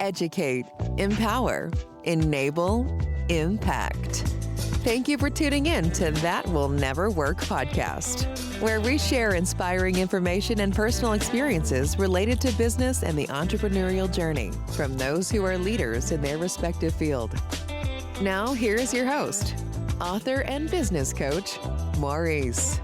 educate, empower, enable, impact. Thank you for tuning in to That Will Never Work podcast, where we share inspiring information and personal experiences related to business and the entrepreneurial journey from those who are leaders in their respective field. Now, here is your host, author and business coach, Maurice.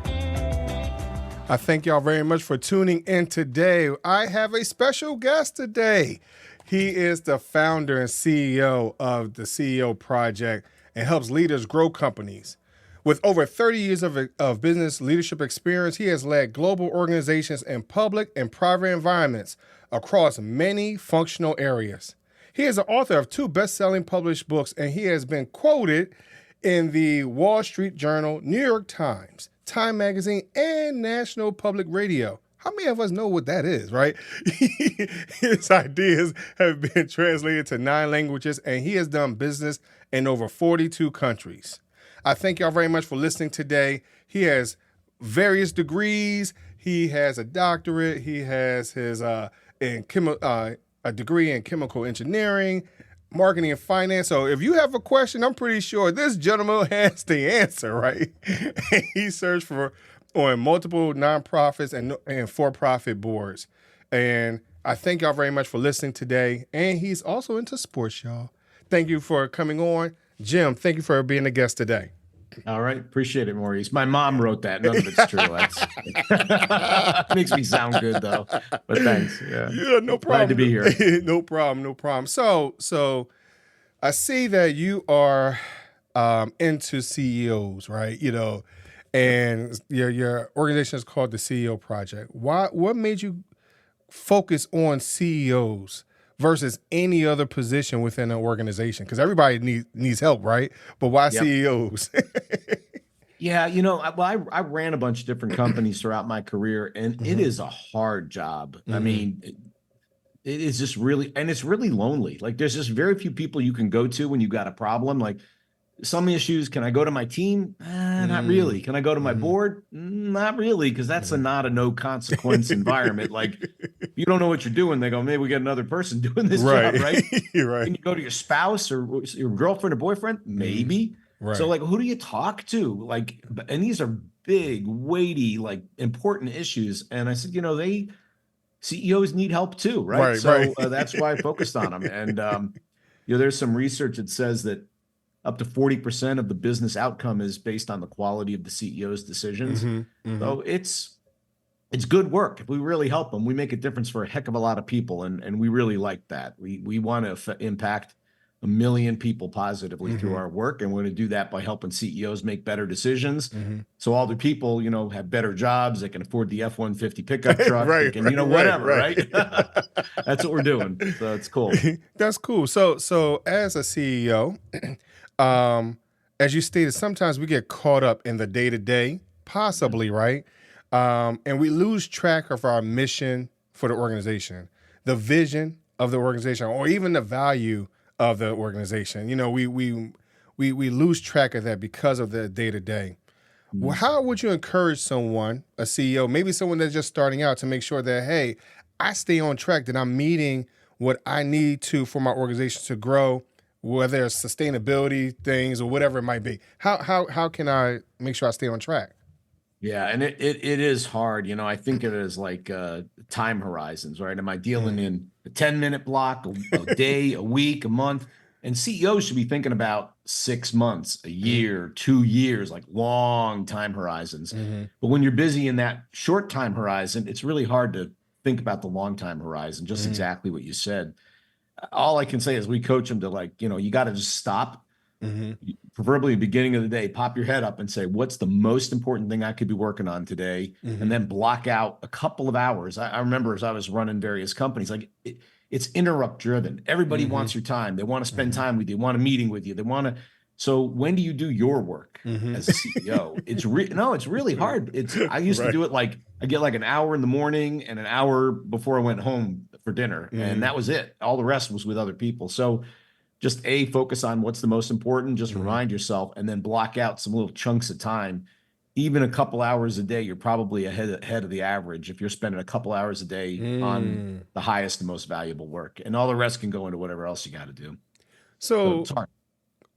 I thank y'all very much for tuning in today. I have a special guest today. He is the founder and CEO of the CEO Project and helps leaders grow companies. With over 30 years of business leadership experience, he has led global organizations in public and private environments across many functional areas. He is the author of 2 best-selling published books, and he has been quoted in the Wall Street Journal, New York Times, Time Magazine, and National Public Radio. How many of us know what that is, right? His ideas have been translated to 9 languages, and he has done business in over 42 countries. I thank y'all very much for listening today. He has various degrees. He has a doctorate. He has his a degree in chemical engineering, marketing, and finance. So if you have a question, I'm pretty sure this gentleman has the answer, right? He serves on multiple nonprofits and for-profit boards. And I thank y'all very much for listening today. And he's also into sports, y'all. Thank you for coming on. Jim, thank you for being a guest today. All right. Appreciate it, Maurice. My mom wrote that. None of it's true. That's makes me sound good, though. But thanks. Yeah, no problem. Glad to be here. No problem. So I see that you are into CEOs, right? You know, and your organization is called the CEO Project. What made you focus on CEOs versus any other position within an organization? Because everybody needs help, right? But why CEOs? Yeah, I ran a bunch of different companies throughout my career, and it is a hard job. I mean, it is just really, and it's really lonely. Like, there's just very few people you can go to when you got a problem. Like, some issues, can I go to my team? Not really. Can I go to my board? Not really, because that's not a no consequence environment. Like, if you don't know what you're doing, they go, maybe we get another person doing this job, right? Right. Can you go to your spouse or your girlfriend or boyfriend? Maybe. Right. So, like, who do you talk to? Like, and these are big, weighty, like, important issues. And I said, CEOs need help too, right? So that's why I focused on them. And there's some research that says that up to 40% of the business outcome is based on the quality of the CEO's decisions. So it's good work. If we really help them, we make a difference for a heck of a lot of people. And we really like that. We want to impact 1 million people positively through our work. And we're going to do that by helping CEOs make better decisions. So all the people, have better jobs. They can afford the F-150 pickup truck. They can, whatever, right? That's what we're doing. So it's cool. That's cool. So as a CEO, as you stated, sometimes we get caught up in the day-to-day, possibly, right? And we lose track of our mission for the organization, the vision of the organization, or even the value of the organization. We lose track of that because of the day-to-day. Well, how would you encourage someone, a CEO, maybe someone that's just starting out, to make sure that, hey, I stay on track, that I'm meeting what I need to for my organization to grow, whether it's sustainability things or whatever it might be? How can I make sure I stay on track? Yeah, and it is hard. I think it is like time horizons, right? Am I dealing in a 10-minute block, a day, a week, a month? And CEOs should be thinking about 6 months, a year, 2 years, like long time horizons. But when you're busy in that short time horizon, it's really hard to think about the long time horizon, just exactly what you said. All I can say is we coach them to, you got to just stop, preferably at the beginning of the day, pop your head up and say, what's the most important thing I could be working on today? And then block out a couple of hours. I remember as I was running various companies, it's interrupt driven. Everybody wants your time. They want to spend time with you. They want a meeting with you. They want to. So when do you do your work as a CEO? It's really hard. I used to do it I get an hour in the morning and an hour before I went home for dinner. And that was it. All the rest was with other people. So just focus on what's the most important, just remind yourself, and then block out some little chunks of time even a couple hours a day, you're probably ahead of the average if you're spending a couple hours a day on Mm. the highest and most valuable work, and all the rest can go into whatever else you got to do. So So it's hard.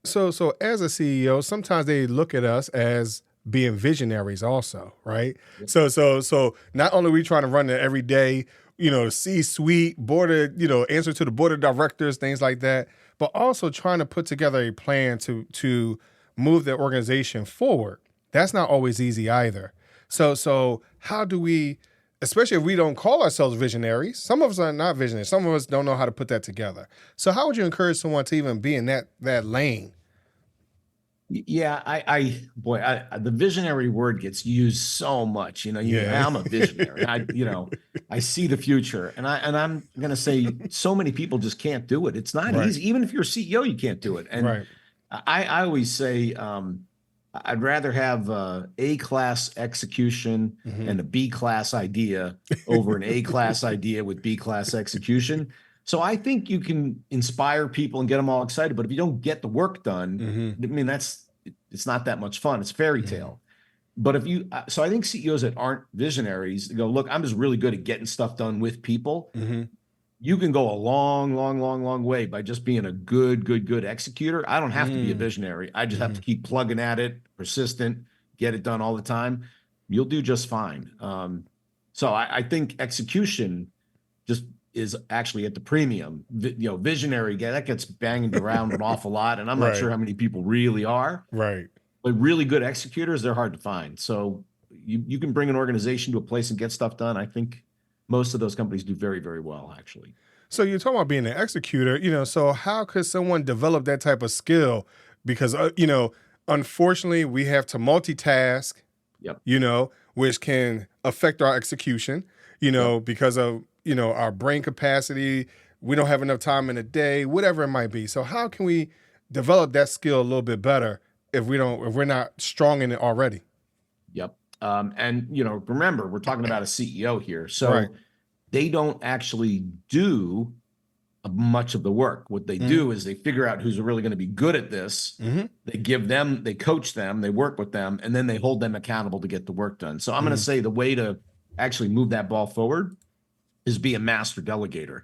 so as a CEO, sometimes they look at us as being visionaries also, right? Yep. So not only are we trying to run the everyday, C-suite, board of, answer to the board of directors, things like that, but also trying to put together a plan to move the organization forward. That's not always easy either. So how do we, especially if we don't call ourselves visionaries, some of us are not visionaries, some of us don't know how to put that together. So how would you encourage someone to even be in that lane? Yeah, the visionary word gets used so much. Yeah. I'm a visionary. I see the future, and I'm gonna say so many people just can't do it. It's not Right. easy. Even if you're a CEO, you can't do it. And Right. I always say, I'd rather have A class execution and a B class idea over an A class idea with B class execution. So I think you can inspire people and get them all excited, but if you don't get the work done, I mean, it's not that much fun. It's fairy tale. But so I think CEOs that aren't visionaries go, look, I'm just really good at getting stuff done with people. You can go a long, long, long, long way by just being a good executor. I don't have to be a visionary. I just have to keep plugging at it, persistent, get it done all the time. You'll do just fine. So I think execution just is actually at the premium. Visionary, that gets banged around an awful lot, and I'm not sure how many people really are. Right. But really good executors, they're hard to find. So you can bring an organization to a place and get stuff done. I think most of those companies do very, very well, actually. So you're talking about being an executor, so how could someone develop that type of skill? Because, unfortunately, we have to multitask, Yep. Which can affect our execution, because of, our brain capacity. We don't have enough time in a day, whatever it might be. So how can we develop that skill a little bit better if we're not strong in it already? Yep. And remember, we're talking about a CEO here. So they don't actually do much of the work. What they do is they figure out who's really going to be good at this. They coach them, they work with them, and then they hold them accountable to get the work done. So I'm going to say the way to actually move that ball forward is be a master delegator.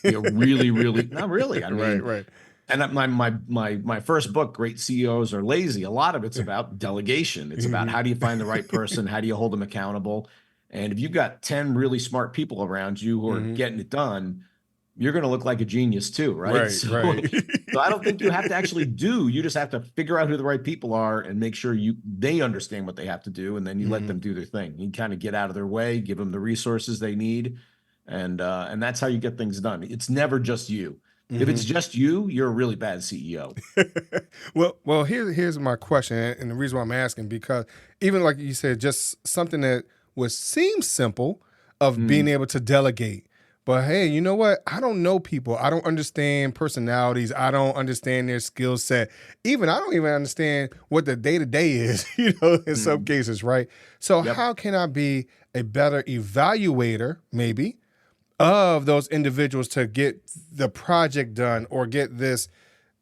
Really, really, not really. I mean, Right. And my first book, Great CEOs Are Lazy, a lot of it's about delegation. It's about how do you find the right person? How do you hold them accountable? And if you've got 10 really smart people around you who are getting it done, you're going to look like a genius too, right? So I don't think you have to actually you just have to figure out who the right people are and make sure they understand what they have to do, and then you let them do their thing. You kind of get out of their way, give them the resources they need, and that's how you get things done. It's never just you. If it's just you, you're a really bad CEO. Well, here's my question, and the reason why I'm asking, because even like you said, just something that would seem simple of being able to delegate. But hey, you know what? I don't know people. I don't understand personalities. I don't understand their skill set. I don't even understand what the day-to-day is, in some cases, right? So how can I be a better evaluator, maybe, of those individuals to get the project done or get this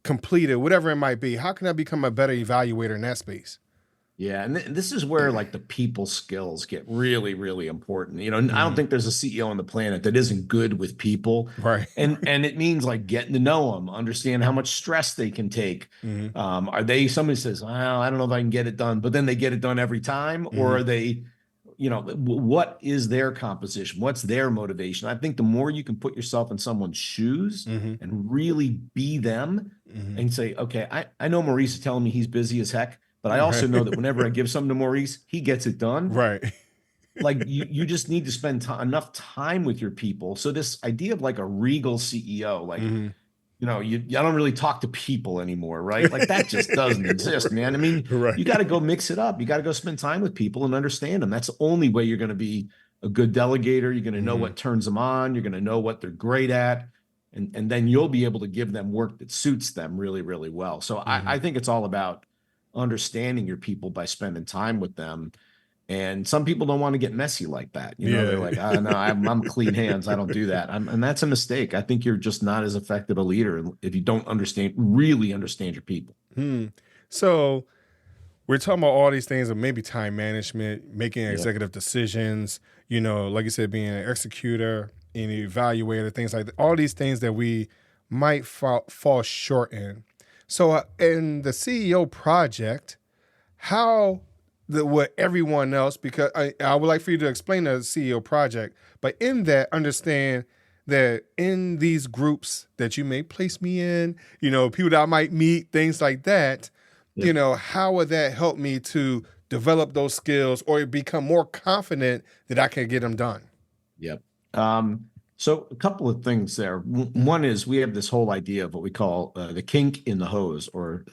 completed, whatever it might be? How can I become a better evaluator in that space? Yeah, and this is where like the people skills get really, really important. I don't think there's a CEO on the planet that isn't good with people, Right. And it means like getting to know them, understand how much stress they can take. Are they somebody says, well, I don't know if I can get it done, but then they get it done every time, or are they, what is their composition? What's their motivation? I think the more you can put yourself in someone's shoes and really be them and say, okay, I know Maurice is telling me he's busy as heck. But I also know that whenever I give something to Maurice, he gets it done. Right. Like you just need to spend enough time with your people. So this idea of like a regal CEO, like, I don't really talk to people anymore, right? Like that just doesn't exist, man. I mean, you got to go mix it up. You got to go spend time with people and understand them. That's the only way you're going to be a good delegator. You're going to know what turns them on. You're going to know what they're great at. And then you'll be able to give them work that suits them really, really well. So I think it's all about understanding your people by spending time with them. And some people don't want to get messy like that. They're like, oh, no, I'm clean hands. I don't do that. And that's a mistake. I think you're just not as effective a leader if you don't really understand your people. So we're talking about all these things of maybe time management, making Yep. executive decisions, like you said, being an executor, an evaluator, things like that. All these things that we might fall short in. So in the CEO project, how what everyone else, because I would like for you to explain the CEO project, but in that, understand that in these groups that you may place me in, people that I might meet, things like that, Yep. how would that help me to develop those skills or become more confident that I can get them done? Yep. So a couple of things there. One is we have this whole idea of what we call the kink in the hose, or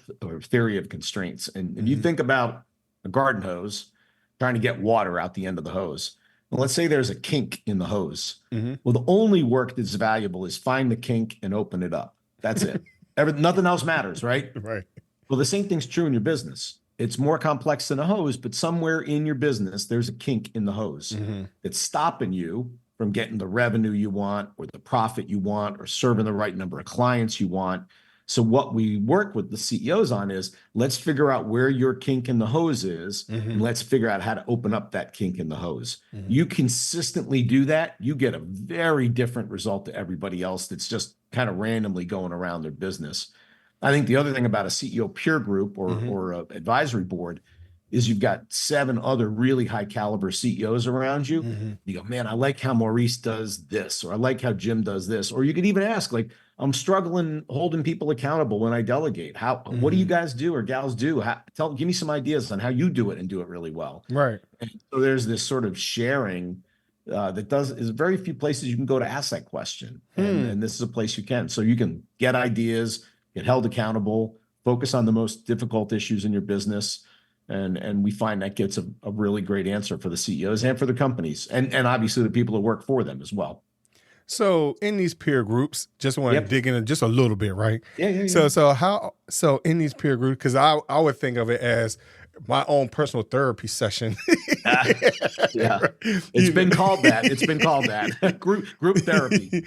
theory of constraints. And if you think about a garden hose trying to get water out the end of the hose, well, let's say there's a kink in the hose. Well, the only work that's valuable is find the kink and open it up. That's it. Nothing else matters, right? Right. Well, the same thing's true in your business. It's more complex than a hose, but somewhere in your business, there's a kink in the hose that's stopping you from getting the revenue you want, or the profit you want, or serving the right number of clients you want. So what we work with the CEOs on is, let's figure out where your kink in the hose is, and let's figure out how to open up that kink in the hose. You consistently do that, you get a very different result to everybody else that's just kind of randomly going around their business. I think the other thing about a CEO peer group or a advisory board is you've got 7 other really high caliber CEOs around you. You go, man, I like how Maurice does this, or I like how Jim does this. Or you could even ask, like, I'm struggling holding people accountable when I delegate. What do you guys do or gals do? Give me some ideas on how you do it and do it really well. Right. And so there's this sort of sharing is very few places you can go to ask that question. And this is a place you can. So you can get ideas, get held accountable, focus on the most difficult issues in your business. And we find that gets a really great answer for the CEOs and for the companies, and obviously the people who work for them as well. So in these peer groups, just want to dig in just a little bit, right? Yeah. So in these peer groups, because I would think of it as my own personal therapy session. Yeah, it's been called that. It's been called that. group therapy.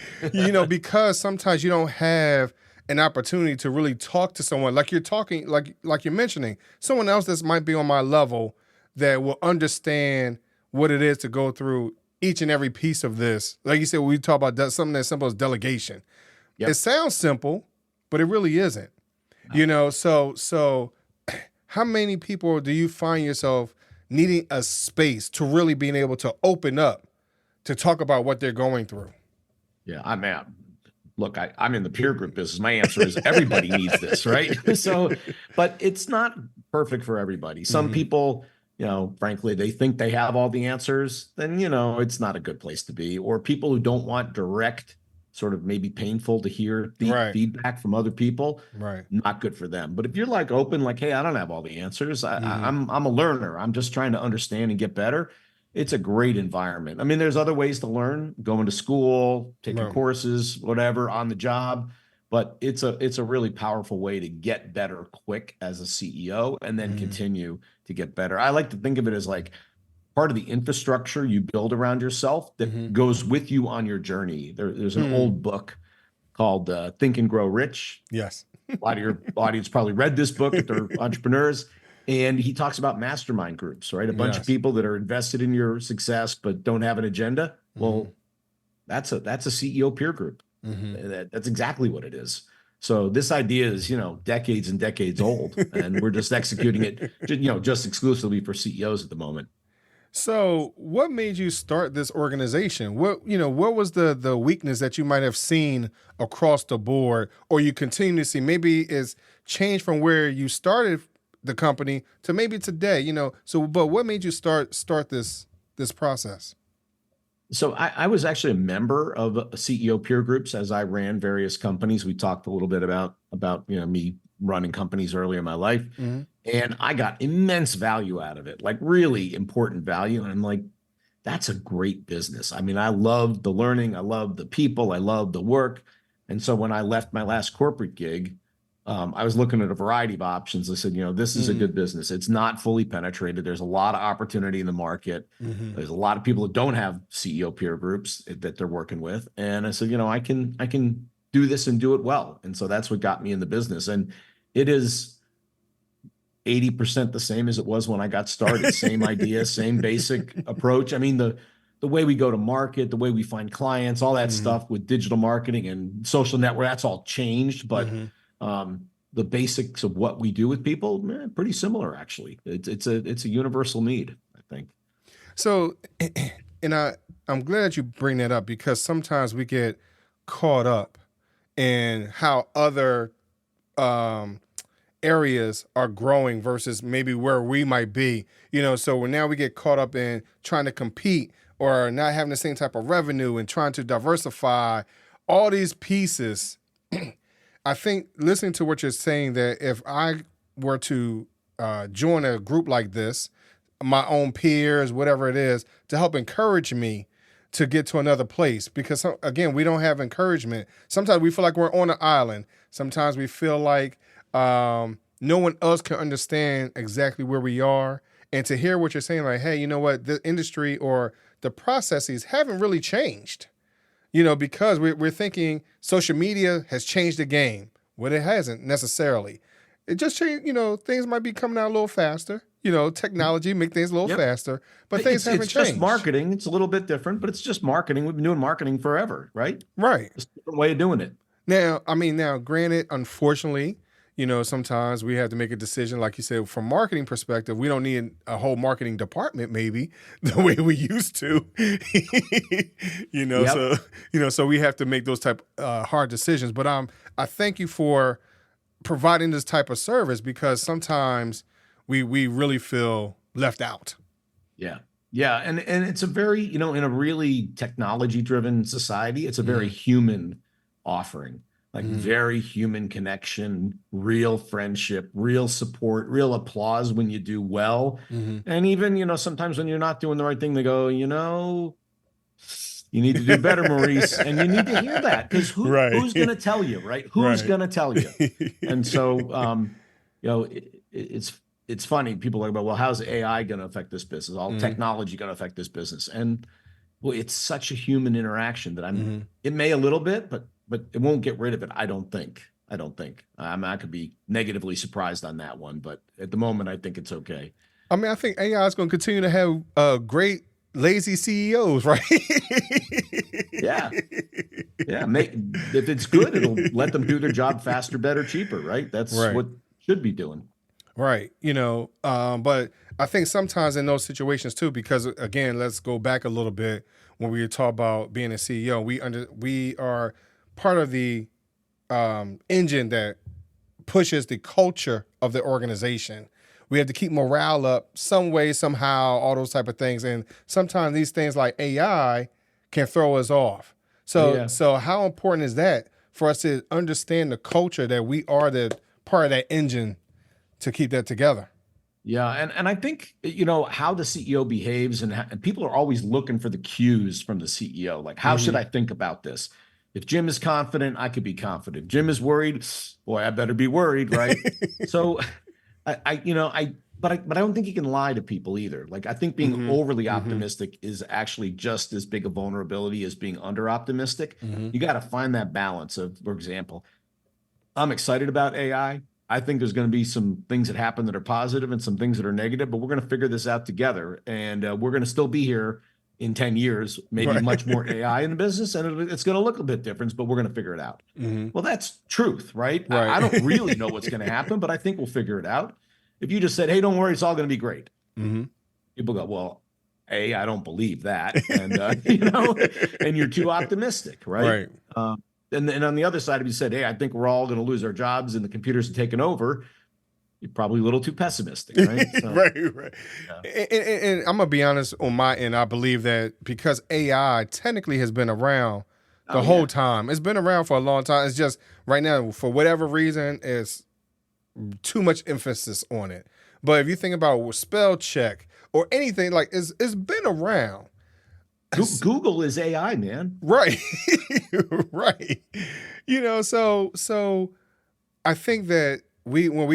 Because sometimes you don't have an opportunity to really talk to someone like you're talking, like you're mentioning, someone else that might be on my level that will understand what it is to go through each and every piece of this. Like you said, we talk about something as simple as delegation. Yep. It sounds simple, but it really isn't. No. So how many people do you find yourself needing a space to really being able to open up to talk about what they're going through? Yeah, look, I'm in the peer group business. My answer is everybody needs this, right? So, but it's not perfect for everybody. Some people, frankly, they think they have all the answers, then, it's not a good place to be. Or people who don't want direct, sort of maybe painful to hear feedback from other people, not good for them. But if you're like open, like, hey, I don't have all the answers. I'm a learner. I'm just trying to understand and get better. It's a great environment. I mean, there's other ways to learn, going to school, taking courses, whatever, on the job, but it's a really powerful way to get better quick as a CEO and then continue to get better. I like to think of it as like part of the infrastructure you build around yourself that goes with you on your journey. There's an old book called Think and Grow Rich. Yes. A lot of your audience probably read this book if they're entrepreneurs. And he talks about mastermind groups, right? A bunch of people that are invested in your success but don't have an agenda. Well, that's a CEO peer group. That's exactly what it is. So this idea is, decades and decades old, and we're just executing it, just exclusively for CEOs at the moment. So what made you start this organization? What was the weakness that you might have seen across the board, or you continue to see? Maybe it's changed from where you started the company to maybe today, but what made you start this process? So I was actually a member of CEO peer groups as I ran various companies. We talked a little bit about me running companies earlier in my life, and I got immense value out of it, like really important value. And I'm like, that's a great business. I mean, I love the learning, I love the people, I love the work. And so when I left my last corporate gig, I was looking at a variety of options. I said, this is a good business. It's not fully penetrated. There's a lot of opportunity in the market. There's a lot of people that don't have CEO peer groups that they're working with. And I said, I can do this and do it well. And so that's what got me in the business. And it's 80% the same as it was when I got started. Same idea, same basic approach. I mean, the way we go to market, the way we find clients, all that stuff with digital marketing and social network, that's all changed. But the basics of what we do with people, pretty similar, actually. It's a universal need, I think. So, and I'm glad you bring that up, because sometimes we get caught up in how other areas are growing versus maybe where we might be, so now we get caught up in trying to compete or not having the same type of revenue and trying to diversify all these pieces. I think listening to what you're saying, that if I were to join a group like this, my own peers, whatever it is, to help encourage me to get to another place, because again, we don't have encouragement. Sometimes we feel like we're on an island. Sometimes we feel like no one else can understand exactly where we are. And to hear what you're saying, like, hey, you know what, the industry or the processes haven't really changed, because we're thinking social media has changed the game. Well, it hasn't necessarily. It just changed, things might be coming out a little faster. Technology make things a little faster, but things haven't changed. It's just marketing. It's a little bit different, but it's just marketing. We've been doing marketing forever, right? Right. It's a different way of doing it. Now, granted, unfortunately, sometimes we have to make a decision, like you said, from marketing perspective. We don't need a whole marketing department, maybe the way we used to, so we have to make those type hard decisions. But I thank you for providing this type of service, because sometimes we really feel left out. Yeah. Yeah. And it's a very, in a really technology driven society, it's a very human offering, like very human connection, real friendship, real support, real applause when you do well. And even, sometimes when you're not doing the right thing, they go, you need to do better, Maurice. And you need to hear that, because who's going to tell you, right? Who's going to tell you? And so, it's funny. People are like, well, how's AI going to affect this business? All technology going to affect this business? And well, it's such a human interaction that it may a little bit, but it won't get rid of it. I don't think. I could be negatively surprised on that one, but at the moment, I think it's okay. I think AI is going to continue to have great lazy CEOs, right? Yeah. If it's good, it'll let them do their job faster, better, cheaper, right? That's what should be doing. Right. But I think sometimes in those situations too, because again, let's go back a little bit when we talk about being a CEO, we are part of the engine that pushes the culture of the organization. We have to keep morale up some way, somehow, all those type of things. And sometimes these things like AI can throw us off. So how important is that for us to understand the culture, that we are the part of that engine to keep that together? Yeah. And I think, how the CEO behaves, and people are always looking for the cues from the CEO. Like, how should I think about this? If Jim is confident, I could be confident. If Jim is worried, boy, I better be worried, right? So but I don't think you can lie to people either. Like, I think being overly optimistic is actually just as big a vulnerability as being under optimistic. You got to find that balance of, for example, I'm excited about AI. I think there's going to be some things that happen that are positive and some things that are negative, but we're going to figure this out together. And we're going to still be here in 10 years, maybe much more AI in the business, and it's going to look a bit different, but we're going to figure it out. Well, that's truth, right? I don't really know what's going to happen, but I think we'll figure it out. If you just said, hey, don't worry, it's all going to be great. People go, well, I don't believe that. And, and you're too optimistic, right? And on the other side, if you said, hey, I think we're all going to lose our jobs and the computers are taking over, you're probably a little too pessimistic, right? So, right. Yeah. And I'm going to be honest, on my end, I believe that because AI technically has been around the whole time. It's been around for a long time. It's just right now, for whatever reason, it's too much emphasis on it. But if you think about spell check or anything, like it's been around. Google is AI, man. Right. Right. So I think that when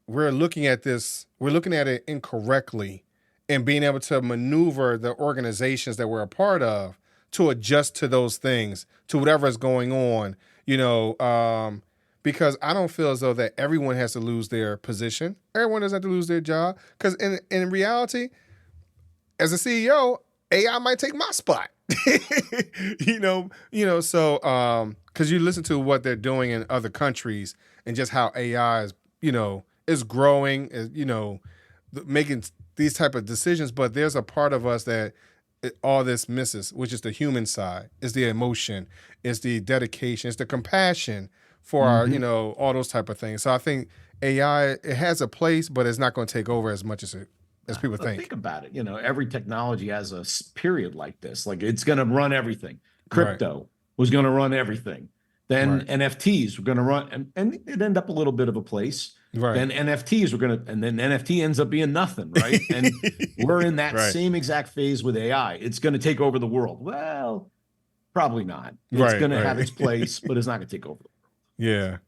we're looking at this, we're looking at it incorrectly, and being able to maneuver the organizations that we're a part of to adjust to those things, to whatever is going on, because I don't feel as though that everyone has to lose their position. Everyone doesn't have to lose their job. Because in reality, as a CEO, AI might take my spot. So because you listen to what they're doing in other countries and just how AI is growing, making these type of decisions. But there's a part of us that all this misses, which is the human side, is the emotion, is the dedication, it's the compassion for our, all those type of things. So I think AI, it has a place, but it's not going to take over as much as people think. Think about it. Every technology has a period like this. Like it's going to run everything. Crypto was going to run everything. Then NFTs were going to run, and it ended up a little bit of a place. Right. Then NFTs were going to, and then NFT ends up being nothing, right? And we're in that same exact phase with AI. It's going to take over the world. Well, probably not. It's going to have its place, but it's not going to take over the world.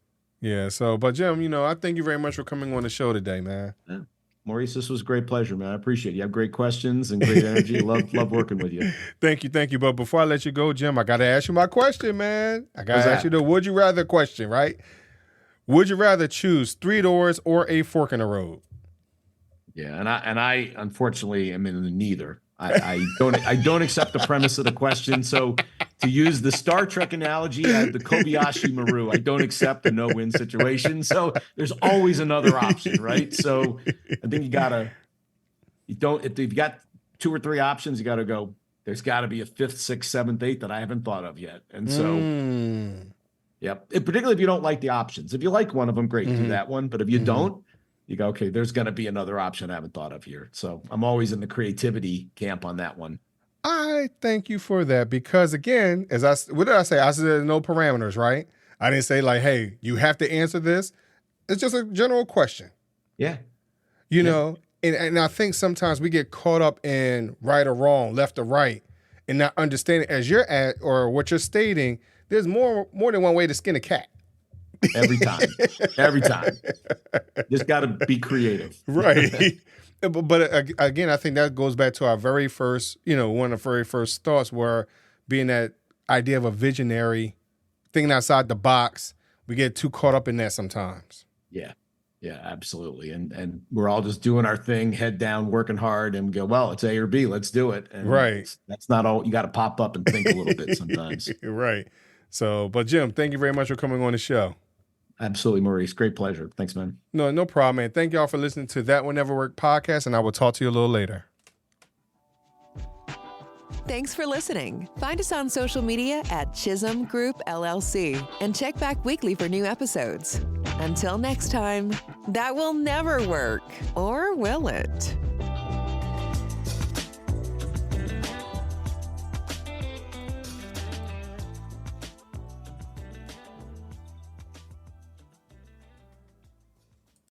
Yeah. So, but Jim, I thank you very much for coming on the show today, man. Yeah. Maurice, this was a great pleasure, man. I appreciate it. You have great questions and great energy. Love working with you. Thank you. But before I let you go, Jim, I got to ask you my question, man. I got to ask you the would you rather question, right? Would you rather choose 3 doors or a fork in the road? Yeah, and I unfortunately am in neither. I don't accept the premise of the question. So to use the Star Trek analogy, the Kobayashi Maru, I don't accept the no-win situation. So there's always another option, right? So I think if you've got 2 or 3 options, you got to go, there's got to be a 5th, 6th, 7th, 8th that I haven't thought of yet. And so, yep. Particularly if you don't like the options. If you like one of them, great, do that one. But if you don't, you go, okay, there's going to be another option I haven't thought of here. So I'm always in the creativity camp on that one. I thank you for that because, again, what did I say? I said there's no parameters, right? I didn't say like, hey, you have to answer this. It's just a general question. Yeah. And I think sometimes we get caught up in right or wrong, left or right, and not understanding as you're at or what you're stating, there's more than one way to skin a cat. Every time. Just got to be creative. Right. But again, I think that goes back to our very first, one of the very first thoughts were being that idea of a visionary, thinking outside the box. We get too caught up in that sometimes. Yeah, absolutely. And we're all just doing our thing, head down, working hard, and go, well, it's A or B, let's do it. And that's not all. You got to pop up and think a little bit sometimes. Right. So, but Jim, thank you very much for coming on the show. Absolutely, Maurice. Great pleasure. Thanks, man. No problem, man. Thank y'all for listening to That Will Never Work podcast, and I will talk to you a little later. Thanks for listening. Find us on social media at Chisholm Group LLC and check back weekly for new episodes. Until next time, that will never work, or will it?